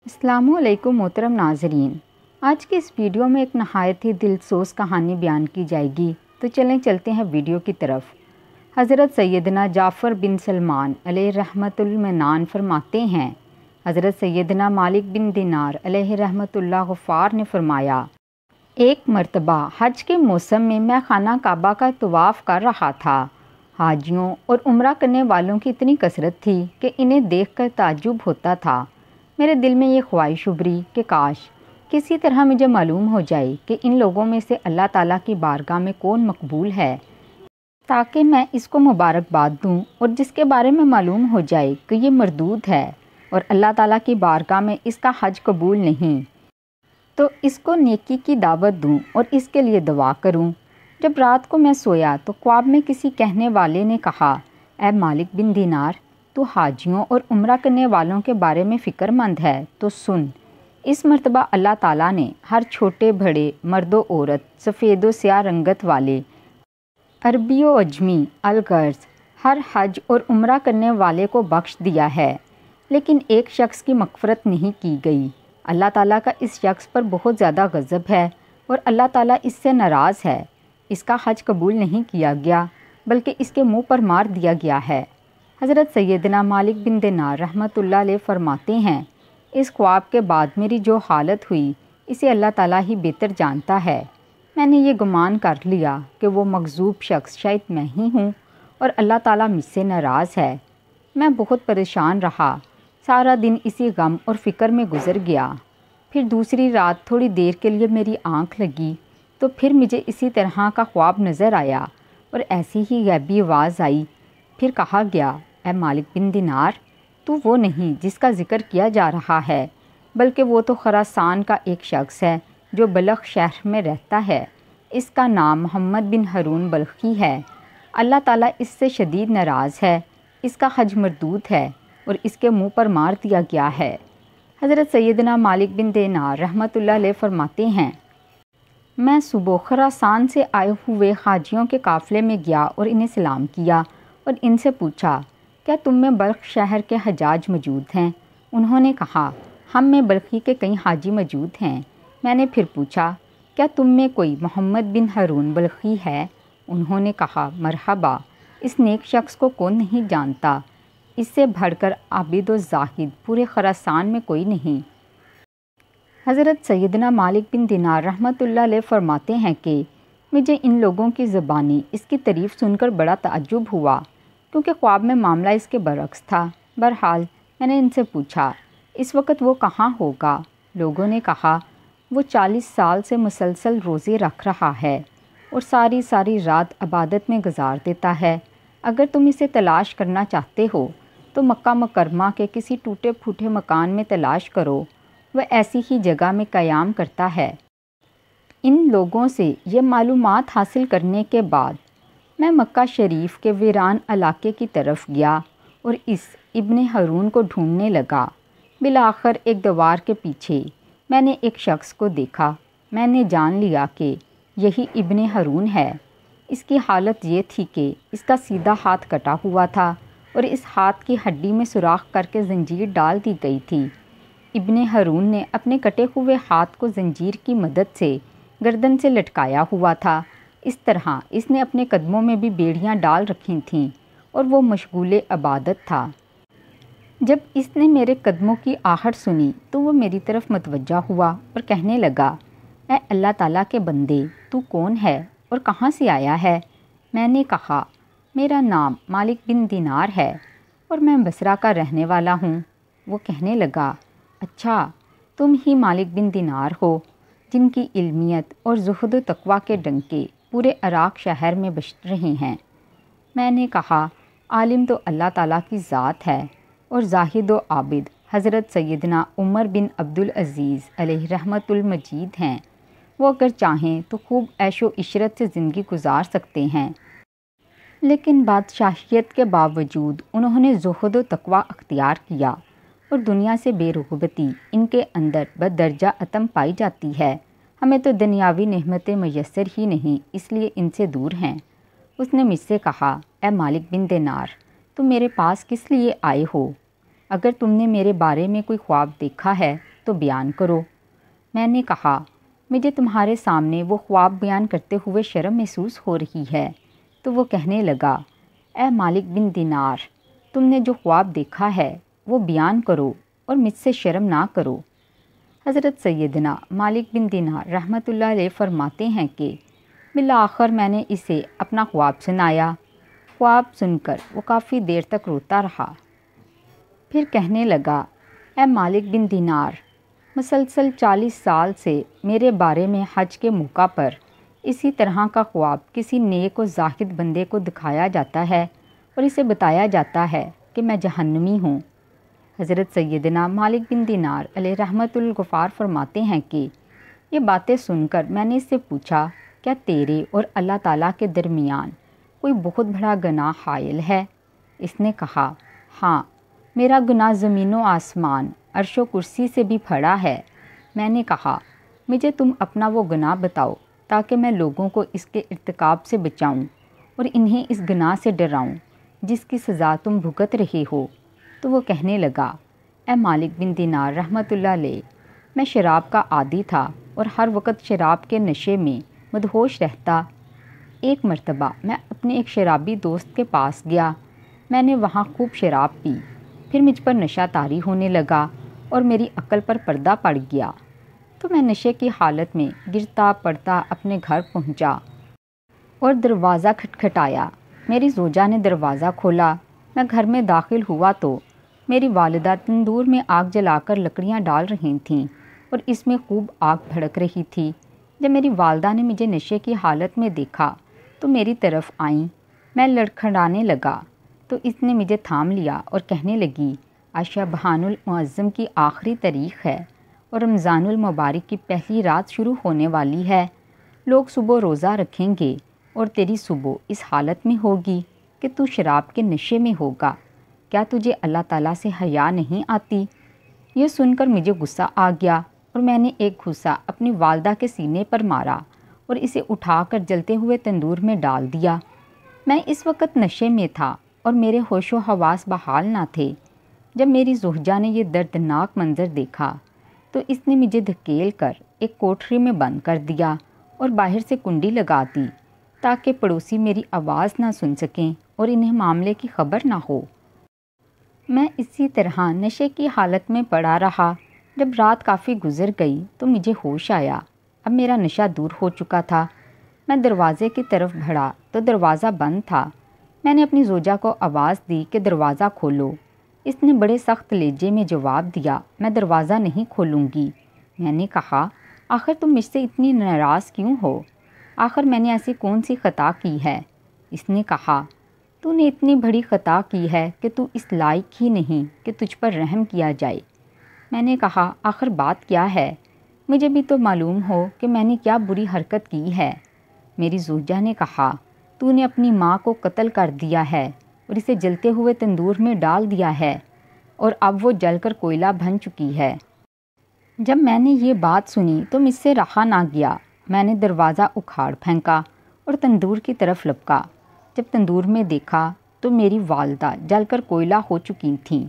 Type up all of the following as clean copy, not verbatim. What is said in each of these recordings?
السلام علیکم محترم ناظرین، آج کی اس ویڈیو میں ایک نہایت ہی دلسوز کہانی بیان کی جائے گی، تو چلیں چلتے ہیں ویڈیو کی طرف۔ حضرت سیدنا جعفر بن سلمان علیہ رحمۃ المنان فرماتے ہیں، حضرت سیدنا مالک بن دینار علیہ رحمۃ اللہ غفار نے فرمایا، ایک مرتبہ حج کے موسم میں میں خانہ کعبہ کا طواف کر رہا تھا۔ حاجیوں اور عمرہ کرنے والوں کی اتنی کثرت تھی کہ انہیں دیکھ کر تعجب ہوتا تھا۔ میرے دل میں یہ خواہش ابھری کہ کاش کسی طرح مجھے معلوم ہو جائے کہ ان لوگوں میں سے اللہ تعالیٰ کی بارگاہ میں کون مقبول ہے، تاکہ میں اس کو مبارکباد دوں، اور جس کے بارے میں معلوم ہو جائے کہ یہ مردود ہے اور اللہ تعالیٰ کی بارگاہ میں اس کا حج قبول نہیں، تو اس کو نیکی کی دعوت دوں اور اس کے لیے دعا کروں۔ جب رات کو میں سویا تو خواب میں کسی کہنے والے نے کہا، اے مالک بن دینار، تو حاجیوں اور عمرہ کرنے والوں کے بارے میں فکر مند ہے تو سن، اس مرتبہ اللہ تعالیٰ نے ہر چھوٹے بڑے، مرد و عورت، سفید و سیاہ رنگت والے، عربی و عجمی، الغرض ہر حج اور عمرہ کرنے والے کو بخش دیا ہے، لیکن ایک شخص کی مغفرت نہیں کی گئی۔ اللہ تعالیٰ کا اس شخص پر بہت زیادہ غضب ہے اور اللہ تعالیٰ اس سے ناراض ہے۔ اس کا حج قبول نہیں کیا گیا بلکہ اس کے منہ پر مار دیا گیا ہے۔ حضرت سیدنا مالک بن دینار رحمۃ اللہ علیہ فرماتے ہیں، اس خواب کے بعد میری جو حالت ہوئی اسے اللہ تعالیٰ ہی بہتر جانتا ہے۔ میں نے یہ گمان کر لیا کہ وہ مغضوب شخص شاید میں ہی ہوں اور اللہ تعالیٰ مجھ سے ناراض ہے۔ میں بہت پریشان رہا، سارا دن اسی غم اور فکر میں گزر گیا۔ پھر دوسری رات تھوڑی دیر کے لیے میری آنکھ لگی تو پھر مجھے اسی طرح کا خواب نظر آیا اور ایسی ہی غیبی آواز آئی۔ پھر کہا گیا، اے مالک بن دینار، تو وہ نہیں جس کا ذکر کیا جا رہا ہے، بلکہ وہ تو خراسان کا ایک شخص ہے جو بلخ شہر میں رہتا ہے۔ اس کا نام محمد بن ہارون بلخی ہے۔ اللہ تعالیٰ اس سے شدید ناراض ہے، اس کا حج مردود ہے اور اس کے منہ پر مار دیا گیا ہے۔ حضرت سیدنا مالک بن دینار رحمۃ اللہ علیہ فرماتے ہیں، میں صبح خراسان سے آئے ہوئے حاجیوں کے قافلے میں گیا اور انہیں سلام کیا اور ان سے پوچھا، کیا تم میں بلخ شہر کے حجاج موجود ہیں؟ انہوں نے کہا، ہم میں بلخی کے کئی حاجی موجود ہیں۔ میں نے پھر پوچھا، کیا تم میں کوئی محمد بن ہارون بلخی ہے؟ انہوں نے کہا، مرحبا، اس نیک شخص کو کون نہیں جانتا، اس سے بڑھ کر عابد و زاہد پورے خراسان میں کوئی نہیں۔ حضرت سیدنا مالک بن دینار رحمۃ اللہ علیہ فرماتے ہیں کہ مجھے ان لوگوں کی زبانی اس کی تعریف سن کر بڑا تعجب ہوا، کیونکہ خواب میں معاملہ اس کے برعکس تھا۔ بہرحال میں نے ان سے پوچھا، اس وقت وہ کہاں ہوگا؟ لوگوں نے کہا، وہ 40 سال سے مسلسل روزے رکھ رہا ہے اور ساری ساری رات عبادت میں گزار دیتا ہے۔ اگر تم اسے تلاش کرنا چاہتے ہو تو مکہ مکرمہ کے کسی ٹوٹے پھوٹے مکان میں تلاش کرو، وہ ایسی ہی جگہ میں قیام کرتا ہے۔ ان لوگوں سے یہ معلومات حاصل کرنے کے بعد میں مکہ شریف کے ویران علاقے کی طرف گیا اور اس ابن ہارون کو ڈھونڈنے لگا۔ بالآخر ایک دیوار کے پیچھے میں نے ایک شخص کو دیکھا۔ میں نے جان لیا کہ یہی ابن ہارون ہے۔ اس کی حالت یہ تھی کہ اس کا سیدھا ہاتھ کٹا ہوا تھا اور اس ہاتھ کی ہڈی میں سوراخ کر کے زنجیر ڈال دی گئی تھی۔ ابن ہارون نے اپنے کٹے ہوئے ہاتھ کو زنجیر کی مدد سے گردن سے لٹکایا ہوا تھا۔ اس طرح اس نے اپنے قدموں میں بھی بیڑیاں ڈال رکھی تھیں اور وہ مشغول عبادت تھا۔ جب اس نے میرے قدموں کی آہٹ سنی تو وہ میری طرف متوجہ ہوا اور کہنے لگا، اے اللہ تعالیٰ کے بندے، تو کون ہے اور کہاں سے آیا ہے؟ میں نے کہا، میرا نام مالک بن دینار ہے اور میں بصرہ کا رہنے والا ہوں۔ وہ کہنے لگا، اچھا، تم ہی مالک بن دینار ہو جن کی علمیت اور زہد و تقویٰ کے ڈنکے پورے عراق شہر میں بج رہے ہیں۔ میں نے کہا، عالم تو اللہ تعالیٰ کی ذات ہے اور زاہد و عابد حضرت سیدنا عمر بن عبدالعزیز علیہ رحمۃ المجید ہیں۔ وہ اگر چاہیں تو خوب عیش و عشرت سے زندگی گزار سکتے ہیں، لیکن بادشاہیت کے باوجود انہوں نے زہد و تقویٰ اختیار کیا اور دنیا سے بے رغبتی ان کے اندر بدرجہ اتم پائی جاتی ہے۔ ہمیں تو دنیاوی نعمتیں میسر ہی نہیں، اس لیے ان سے دور ہیں۔ اس نے مجھ سے کہا، اے مالک بن دینار، تم میرے پاس کس لیے آئے ہو؟ اگر تم نے میرے بارے میں کوئی خواب دیکھا ہے تو بیان کرو۔ میں نے کہا مجھے تمہارے سامنے وہ خواب بیان کرتے ہوئے شرم محسوس ہو رہی ہے۔ تو وہ کہنے لگا اے مالک بن دینار، تم نے جو خواب دیکھا ہے وہ بیان کرو اور مجھ سے شرم نہ کرو۔ حضرت سیدنا مالک بن دینار رحمۃ اللہ علیہ فرماتے ہیں کہ بالآخر میں نے اسے اپنا خواب سنایا۔ خواب سن کر وہ کافی دیر تک روتا رہا، پھر کہنے لگا اے مالک بن دینار، مسلسل 40 سال سے میرے بارے میں حج کے موقع پر اسی طرح کا خواب کسی نیک و زاہد بندے کو دکھایا جاتا ہے اور اسے بتایا جاتا ہے کہ میں جہنمی ہوں۔ حضرت سیدنا مالک بن دینار علیہ رحمت الغفار فرماتے ہیں کہ یہ باتیں سن کر میں نے اس سے پوچھا کیا تیرے اور اللہ تعالیٰ کے درمیان کوئی بہت بڑا گناہ حائل ہے؟ اس نے کہا ہاں، میرا گناہ زمین و آسمان عرش و کرسی سے بھی بڑا ہے۔ میں نے کہا مجھے تم اپنا وہ گناہ بتاؤ تاکہ میں لوگوں کو اس کے ارتکاب سے بچاؤں اور انہیں اس گناہ سے ڈراؤں جس کی سزا تم بھگت رہے ہو۔ تو وہ کہنے لگا اے مالک بن دینار رحمۃ اللہ علیہ، میں شراب کا عادی تھا اور ہر وقت شراب کے نشے میں مدہوش رہتا۔ ایک مرتبہ میں اپنے ایک شرابی دوست کے پاس گیا، میں نے وہاں خوب شراب پی، پھر مجھ پر نشہ طاری ہونے لگا اور میری عقل پر پردہ پڑ گیا، تو میں نشے کی حالت میں گرتا پڑتا اپنے گھر پہنچا اور دروازہ کھٹکھٹایا۔ میری زوجہ نے دروازہ کھولا، میں گھر میں داخل ہوا تو میری والدہ تندور میں آگ جلا کر لکڑیاں ڈال رہی تھیں اور اس میں خوب آگ بھڑک رہی تھی۔ جب میری والدہ نے مجھے نشے کی حالت میں دیکھا تو میری طرف آئیں، میں لڑکھڑانے لگا تو اس نے مجھے تھام لیا اور کہنے لگی آج شعبان المعظم کی آخری تاریخ ہے اور رمضان المبارک کی پہلی رات شروع ہونے والی ہے۔ لوگ صبح روزہ رکھیں گے اور تیری صبح اس حالت میں ہوگی کہ تو شراب کے نشے میں ہوگا۔ کیا تجھے اللہ تعالیٰ سے حیا نہیں آتی؟ یہ سن کر مجھے غصہ آ گیا اور میں نے ایک گھوسا اپنی والدہ کے سینے پر مارا اور اسے اٹھا کر جلتے ہوئے تندور میں ڈال دیا۔ میں اس وقت نشے میں تھا اور میرے ہوش و حواس بحال نہ تھے۔ جب میری زوجہ نے یہ دردناک منظر دیکھا تو اس نے مجھے دھکیل کر ایک کوٹھری میں بند کر دیا اور باہر سے کنڈی لگا دی تاکہ پڑوسی میری آواز نہ سن سکیں اور انہیں معاملے کی خبر نہ ہو۔ میں اسی طرح نشے کی حالت میں پڑا رہا۔ جب رات کافی گزر گئی تو مجھے ہوش آیا، اب میرا نشہ دور ہو چکا تھا۔ میں دروازے کی طرف بڑھا تو دروازہ بند تھا۔ میں نے اپنی زوجہ کو آواز دی کہ دروازہ کھولو۔ اس نے بڑے سخت لہجے میں جواب دیا میں دروازہ نہیں کھولوں گی۔ میں نے کہا آخر تم مجھ سے اتنی ناراض کیوں ہو؟ آخر میں نے ایسی کون سی خطا کی ہے؟ اس نے کہا تو نے اتنی بڑی خطا کی ہے کہ تو اس لائق ہی نہیں کہ تجھ پر رحم کیا جائے۔ میں نے کہا آخر بات کیا ہے؟ مجھے بھی تو معلوم ہو کہ میں نے کیا بری حرکت کی ہے۔ میری زوجہ نے کہا تو نے اپنی ماں کو قتل کر دیا ہے اور اسے جلتے ہوئے تندور میں ڈال دیا ہے اور اب وہ جل کر کوئلہ بن چکی ہے۔ جب میں نے یہ بات سنی تو مجھ سے رہا نہ گیا۔ میں نے دروازہ اکھاڑ پھینکا اور تندور کی طرف لپکا۔ جب تندور میں دیکھا تو میری والدہ جل کر کوئلہ ہو چکی تھیں۔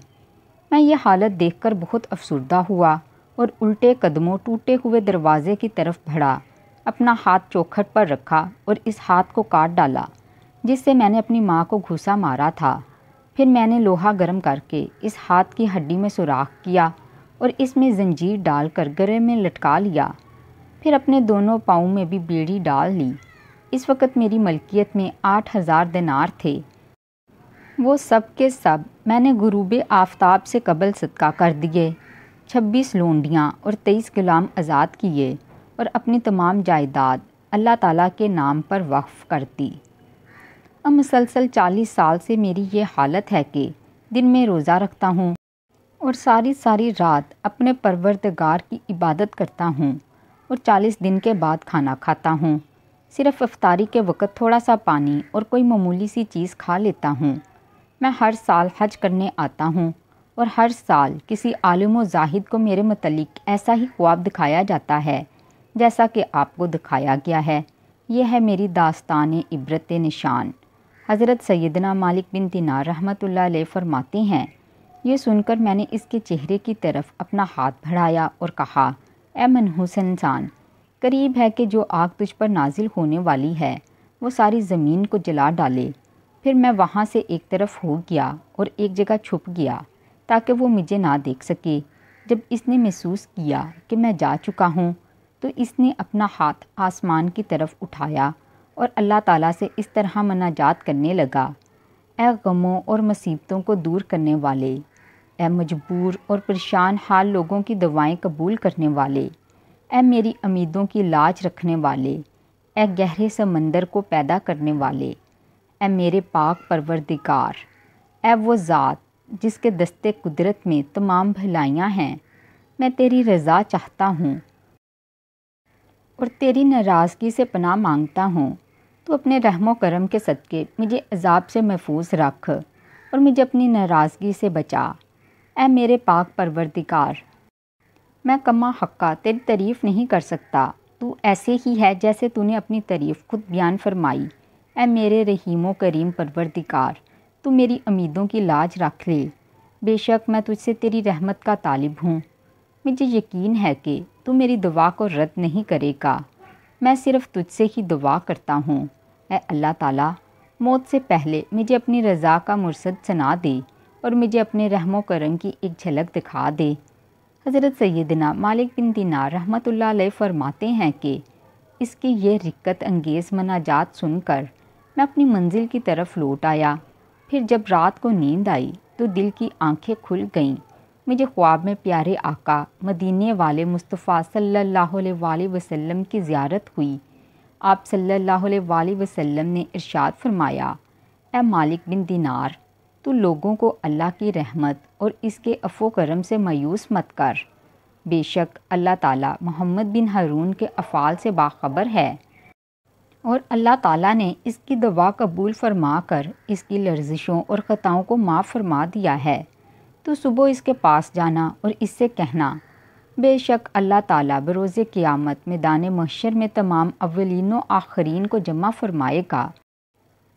میں یہ حالت دیکھ کر بہت افسردہ ہوا اور الٹے قدموں ٹوٹے ہوئے دروازے کی طرف بڑھا، اپنا ہاتھ چوکھٹ پر رکھا اور اس ہاتھ کو کاٹ ڈالا جس سے میں نے اپنی ماں کو گھوسا مارا تھا۔ پھر میں نے لوہا گرم کر کے اس ہاتھ کی ہڈی میں سوراخ کیا اور اس میں زنجیر ڈال کر گلے میں لٹکا لیا۔ پھر اپنے دونوں پاؤں میں بھی بیڑی ڈال لی۔ اس وقت میری ملکیت میں 8000 دینار تھے۔ وہ سب کے سب میں نے غروب آفتاب سے قبل صدقہ کر دیے۔ 26 لونڈیاں اور 23 غلام آزاد کیے اور اپنی تمام جائیداد اللہ تعالیٰ کے نام پر وقف کر دی۔ اب مسلسل 40 سال سے میری یہ حالت ہے کہ دن میں روزہ رکھتا ہوں اور ساری رات اپنے پروردگار کی عبادت کرتا ہوں اور 40 دن کے بعد کھانا کھاتا ہوں۔ صرف افطاری کے وقت تھوڑا سا پانی اور کوئی معمولی سی چیز کھا لیتا ہوں۔ میں ہر سال حج کرنے آتا ہوں اور ہر سال کسی عالم و زاہد کو میرے متعلق ایسا ہی خواب دکھایا جاتا ہے جیسا کہ آپ کو دکھایا گیا ہے۔ یہ ہے میری داستان عبرت نشان۔ حضرت سیدنا مالک بن دینار رحمۃ اللہ علیہ فرماتے ہیں یہ سن کر میں نے اس کے چہرے کی طرف اپنا ہاتھ بڑھایا اور کہا، اے منحوس انسان، قریب ہے کہ جو آگ تجھ پر نازل ہونے والی ہے وہ ساری زمین کو جلا ڈالے۔ پھر میں وہاں سے ایک طرف ہو گیا اور ایک جگہ چھپ گیا تاکہ وہ مجھے نہ دیکھ سکے۔ جب اس نے محسوس کیا کہ میں جا چکا ہوں تو اس نے اپنا ہاتھ آسمان کی طرف اٹھایا اور اللہ تعالیٰ سے اس طرح مناجات کرنے لگا، اے غموں اور مصیبتوں کو دور کرنے والے، اے مجبور اور پریشان حال لوگوں کی دعائیں قبول کرنے والے، اے میری امیدوں کی لاج رکھنے والے، اے گہرے سمندر کو پیدا کرنے والے، اے میرے پاک پروردگار، اے وہ ذات جس کے دستے قدرت میں تمام بھلائیاں ہیں، میں تیری رضا چاہتا ہوں اور تیری ناراضگی سے پناہ مانگتا ہوں۔ تو اپنے رحم و کرم کے صدقے مجھے عذاب سے محفوظ رکھ اور مجھے اپنی ناراضگی سے بچا، اے میرے پاک پروردگار۔ میں کما حقہ تیری تعریف نہیں کر سکتا، تو ایسے ہی ہے جیسے تو نے اپنی تعریف خود بیان فرمائی۔ اے میرے رحیم و کریم پروردگار، تو میری امیدوں کی لاج رکھ لے، بے شک میں تجھ سے تیری رحمت کا طالب ہوں۔ مجھے یقین ہے کہ تو میری دعا کو رد نہیں کرے گا، میں صرف تجھ سے ہی دعا کرتا ہوں۔ اے اللہ تعالیٰ، موت سے پہلے مجھے اپنی رضا کا مرصد سنا دے اور مجھے اپنے رحم و کرم کی ایک جھلک دکھا دے۔ حضرت سیدنا مالک بن دینار رحمۃ اللہ علیہ فرماتے ہیں کہ اس کی یہ رقت انگیز مناجات سن کر میں اپنی منزل کی طرف لوٹ آیا۔ پھر جب رات کو نیند آئی تو دل کی آنکھیں کھل گئیں۔ مجھے خواب میں پیارے آقا مدینے والے مصطفیٰ صلی اللہ علیہ وآلہ وسلم کی زیارت ہوئی۔ آپ صلی اللہ علیہ وآلہ وسلم نے ارشاد فرمایا، اے مالک بن دینار، تو لوگوں کو اللہ کی رحمت اور اس کے عفو و کرم سے مایوس مت کر، بے شک اللہ تعالیٰ محمد بن ہارون کے افعال سے باخبر ہے اور اللہ تعالیٰ نے اس کی دعا قبول فرما کر اس کی لرزشوں اور خطاؤں کو معاف فرما دیا ہے۔ تو صبح اس کے پاس جانا اور اس سے کہنا، بے شک اللہ تعالیٰ بروز قیامت میدان محشر میں تمام اولین و آخرین کو جمع فرمائے گا۔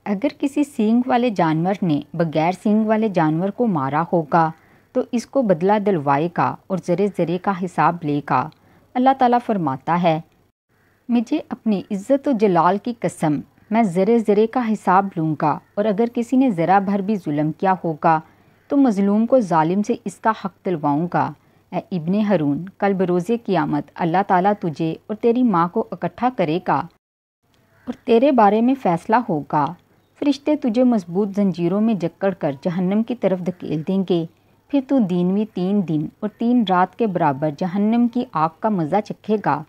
اگر کسی سینگ والے جانور نے بغیر سینگ والے جانور کو مارا ہوگا تو اس کو بدلہ دلوائے گا اور ذرے ذرے کا حساب لے گا۔ اللہ تعالیٰ فرماتا ہے، مجھے اپنی عزت و جلال کی قسم، میں ذرے ذرے کا حساب لوں گا، اور اگر کسی نے ذرا بھر بھی ظلم کیا ہوگا تو مظلوم کو ظالم سے اس کا حق دلواؤں گا۔ اے ابن ہارون، کل بروز قیامت اللہ تعالیٰ تجھے اور تیری ماں کو اکٹھا کرے گا اور تیرے بارے میں فیصلہ ہوگا۔ فرشتے تجھے مضبوط زنجیروں میں جکڑ کر جہنم کی طرف دھکیل دیں گے، پھر تو دینویں 3 دن اور 3 رات کے برابر جہنم کی آگ کا مزہ چکھے گا،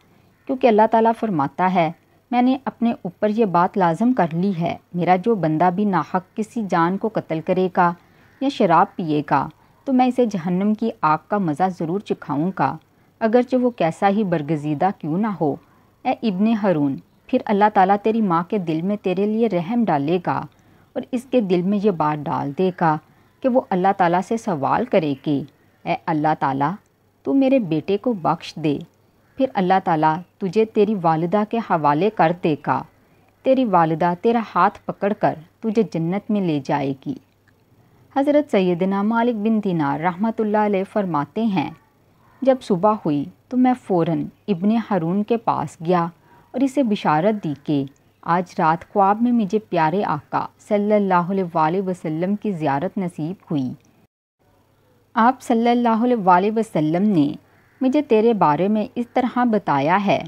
کیونکہ اللہ تعالیٰ فرماتا ہے، میں نے اپنے اوپر یہ بات لازم کر لی ہے، میرا جو بندہ بھی ناحق کسی جان کو قتل کرے گا یا شراب پیے گا تو میں اسے جہنم کی آگ کا مزہ ضرور چکھاؤں گا، اگرچہ وہ کیسا ہی برگزیدہ کیوں نہ ہو۔ اے ابن ہارون، پھر اللہ تعالیٰ تیری ماں کے دل میں تیرے لیے رحم ڈالے گا اور اس کے دل میں یہ بات ڈال دے گا کہ وہ اللہ تعالیٰ سے سوال کرے کہ اے اللہ تعالیٰ، تو میرے بیٹے کو بخش دے۔ پھر اللہ تعالیٰ تجھے تیری والدہ کے حوالے کر دے گا، تیری والدہ تیرا ہاتھ پکڑ کر تجھے جنت میں لے جائے گی۔ حضرت سیدنا مالک بن دینار رحمۃ اللہ علیہ فرماتے ہیں، جب صبح ہوئی تو میں فوراً ابن ہارون کے پاس گیا اور اسے بشارت دی کہ آج رات خواب میں مجھے پیارے آقا صلی اللہ علیہ وآلہ وسلم کی زیارت نصیب ہوئی۔ آپ صلی اللہ علیہ وآلہ وسلم نے مجھے تیرے بارے میں اس طرح بتایا ہے۔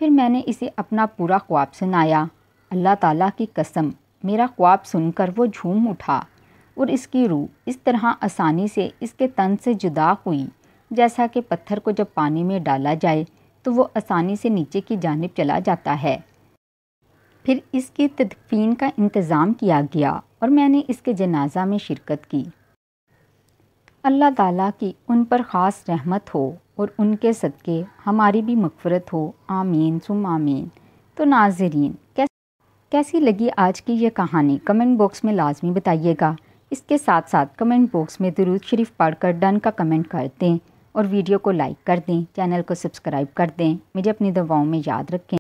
پھر میں نے اسے اپنا پورا خواب سنایا۔ اللہ تعالیٰ کی قسم، میرا خواب سن کر وہ جھوم اٹھا اور اس کی روح اس طرح آسانی سے اس کے تن سے جدا ہوئی جیسا کہ پتھر کو جب پانی میں ڈالا جائے تو وہ آسانی سے نیچے کی جانب چلا جاتا ہے۔ پھر اس کی تدفین کا انتظام کیا گیا اور میں نے اس کے جنازہ میں شرکت کی۔ اللہ تعالیٰ کی ان پر خاص رحمت ہو اور ان کے صدقے ہماری بھی مغفرت ہو، آمین ثم آمین۔ تو ناظرین، کیسی لگی آج کی یہ کہانی کمنٹ باکس میں لازمی بتائیے گا۔ اس کے ساتھ ساتھ کمنٹ باکس میں درود شریف پڑھ کر ڈن کا کمنٹ کر دیں اور ویڈیو کو لائک کر دیں، چینل کو سبسکرائب کر دیں۔ مجھے اپنی دعاؤں میں یاد رکھیں۔